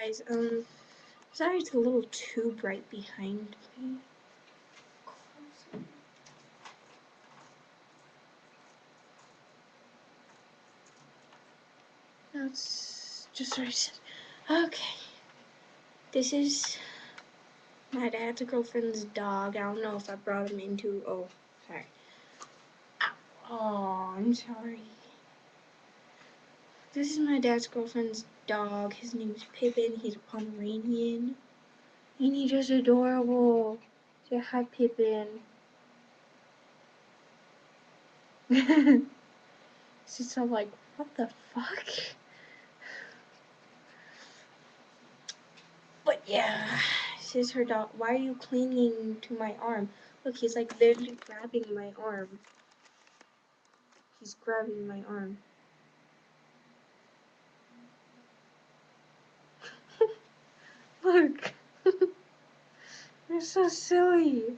guys, sorry it's a little too bright behind me. No, it's just right. Okay. This is my dad's girlfriend's dog. I don't know if I brought him into, oh, sorry. Oh, I'm sorry. This is my dad's girlfriend's dog. His name is Pippin. He's a Pomeranian. And he's just adorable. Say hi, Pippin. So I'm like, what the fuck? But yeah, this is her dog. Why are you clinging to my arm? Look, he's like literally grabbing my arm. He's grabbing my arm. Look. You're so silly.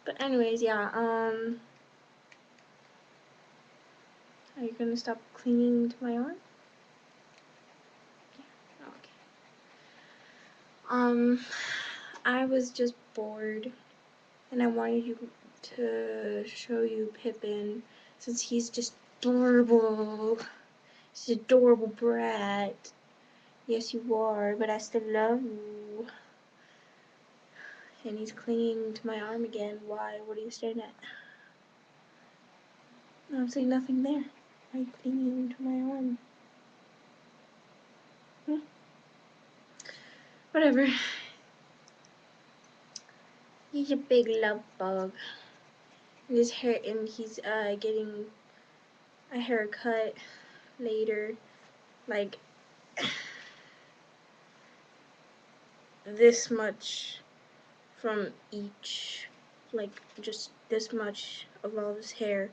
But anyways, yeah, are you gonna stop clinging to my arm? Yeah, okay. I was just bored, and I wanted you to show you Pippin, since he's just adorable. He's an adorable brat. Yes, you are, but I still love you. And he's clinging to my arm again. Why? What are you staring at? No, I'm saying nothing there. Why are you clinging to my arm? Whatever. He's a big love bug. And his hair, and he's getting a haircut later, like this much from each, like just this much of all his hair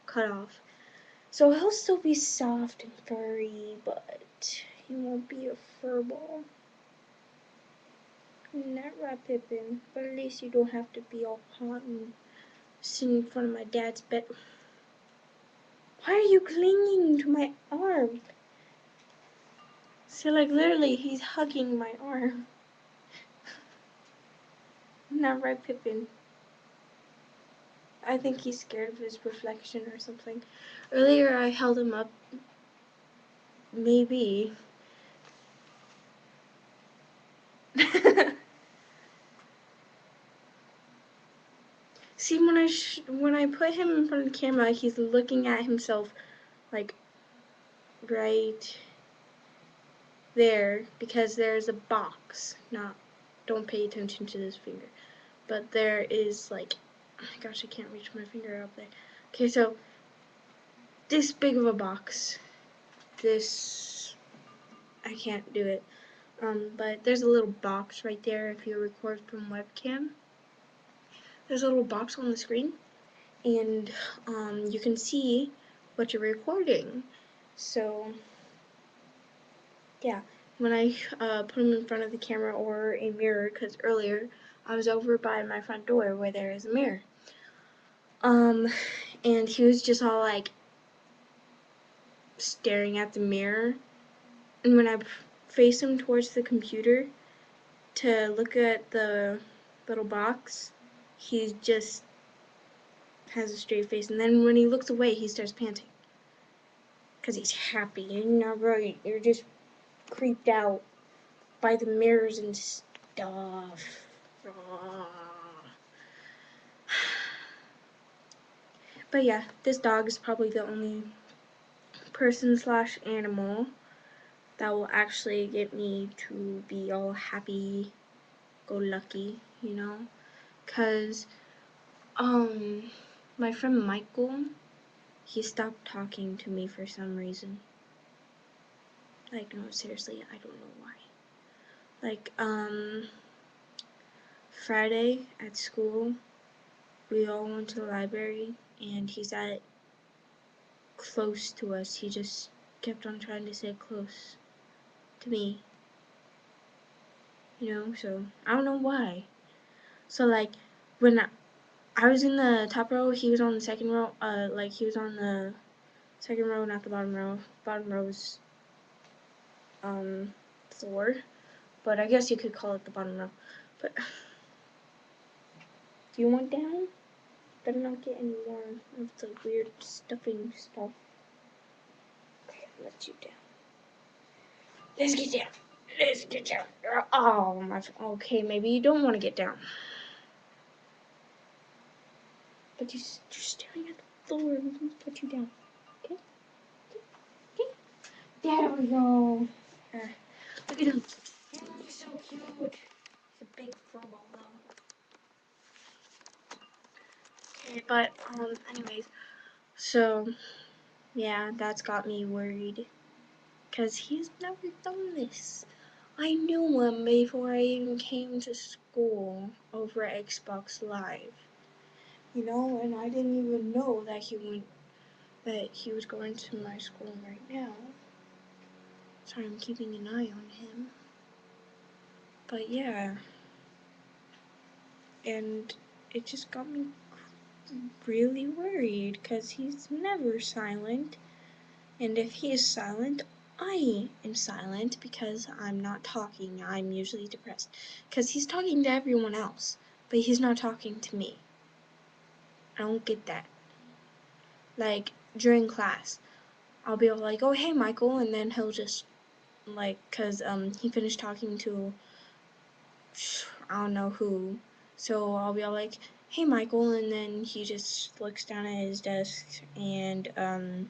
cut off. So he'll still be soft and furry, but he won't be a furball. Not right, Pippin, but at least you don't have to be all hot and sit in front of my dad's bed. Why are you clinging to my arm? So like literally he's hugging my arm. Not right, Pippin. I think he's scared of his reflection or something. Earlier I held him up. Maybe. See, when I put him in front of the camera, he's looking at himself like right there, because there's a box. Don't pay attention to this finger, but there is like, oh my gosh, I can't reach my finger up there. Okay, so this big of a box. This, I can't do it. But there's a little box right there if you record from webcam. There's a little box on the screen, and you can see what you're recording. So yeah, when I put them in front of the camera or a mirror, because earlier I was over by my front door where there is a mirror, and he was just all like staring at the mirror, and when I face him towards the computer to look at the little box, he just has a straight face, and then when he looks away, he starts panting. Because he's happy. You're not right. You're just creeped out by the mirrors and stuff. But yeah, this dog is probably the only person/animal that will actually get me to be all happy go lucky, you know? Because my friend Michael, he stopped talking to me for some reason. Like, no, seriously, I don't know why. Like, Friday at school, we all went to the library, and he sat close to us. He just kept on trying to sit close to me. You know, so I don't know why. So like, when I was in the top row, he was on the second row, like he was on the Second row, not the bottom row. Bottom row is floor, but I guess you could call it the bottom row. But if you want down, better not get any more of the weird stuffing stuff. Okay, let you down. Let's get down. Let's get down. Oh my. Okay, maybe you don't want to get down. But you're staring at the floor. Let me put you down. Okay? Okay? There we go. Look at him. He's so cute. He's a big fur ball though. Okay, but anyways, so yeah, that's got me worried. Cause he's never done this. I knew him before I even came to school over at Xbox Live. You know, and I didn't even know that he was going to my school right now. So I'm keeping an eye on him. But yeah. And it just got me really worried because he's never silent. And if he is silent, I am silent because I'm not talking. I'm usually depressed. Because he's talking to everyone else, but he's not talking to me. I don't get that. Like, during class, I'll be like, oh, hey, Michael, and then he'll just, like, because he finished talking to, I don't know who, so I'll be all like, hey, Michael, and then he just looks down at his desk and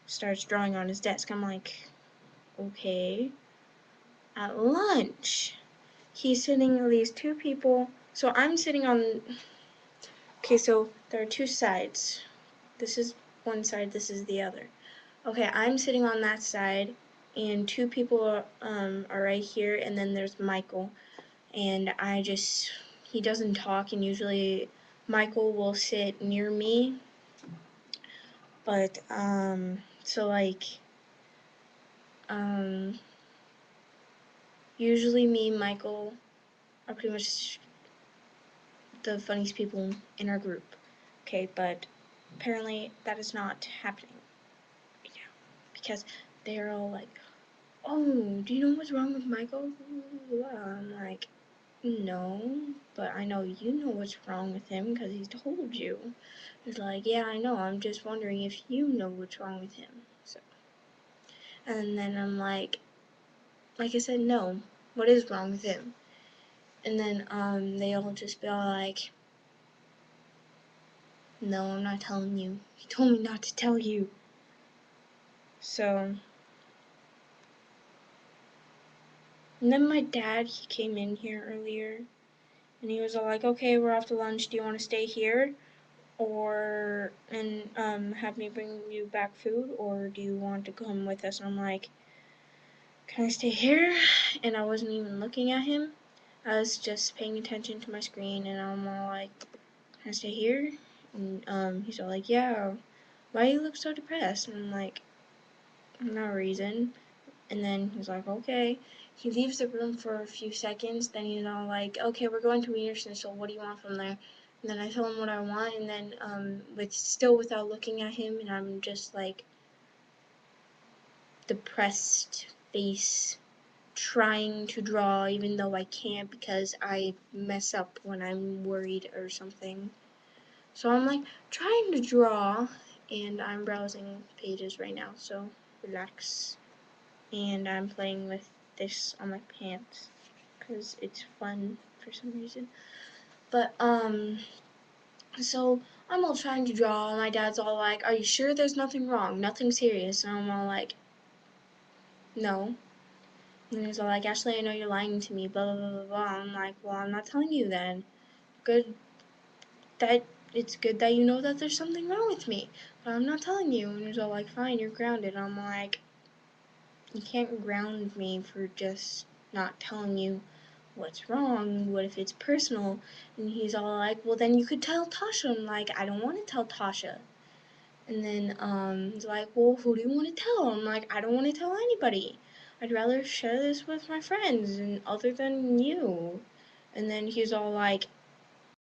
starts drawing on his desk. I'm like, okay. At lunch, he's sitting at least two people. So I'm sitting on, okay, so there are two sides. This is one side, this is the other. Okay, I'm sitting on that side, and two people are right here, and then there's Michael. And he doesn't talk, and usually Michael will sit near me. But, so like, usually me and Michael are pretty much the funniest people in our group. Okay, but apparently that is not happening right now because they're all like, oh, do you know what's wrong with Michael? I'm like, no, but I know you know what's wrong with him because he's told you. It's like, yeah, I know, I'm just wondering if you know what's wrong with him. So, and then I'm like I said, no, what is wrong with him? And then they all just be all like, no, I'm not telling you. He told me not to tell you. So, and then my dad, he came in here earlier, and he was all like, okay, we're off to lunch, do you want to stay here? And have me bring you back food, or do you want to come with us? And I'm like, can I stay here? And I wasn't even looking at him. I was just paying attention to my screen, and I'm all like, can I stay here? And he's all like, yeah, why do you look so depressed? And I'm like, no reason. And then he's like, okay. He leaves the room for a few seconds, then he's all like, okay, we're going to Wiener Schnitzel, what do you want from there? And then I tell him what I want, and then without looking at him, and I'm just like depressed face, trying to draw even though I can't because I mess up when I'm worried or something. So I'm like trying to draw, and I'm browsing pages right now, so relax. And I'm playing with this on my pants because it's fun for some reason. But so I'm all trying to draw, and my dad's all like, are you sure there's nothing wrong, nothing serious? And I'm all like, no. And he's all like, Ashley, I know you're lying to me, blah blah blah blah blah. I'm like, well, I'm not telling you then. It's good that you know that there's something wrong with me, but I'm not telling you. And he's all like, fine, you're grounded. I'm like, you can't ground me for just not telling you what's wrong. What if it's personal? And he's all like, well, then you could tell Tasha. I'm like, I don't want to tell Tasha. And then he's like, well, who do you want to tell? I'm like, I don't want to tell anybody. I'd rather share this with my friends and other than you. And then he's all like,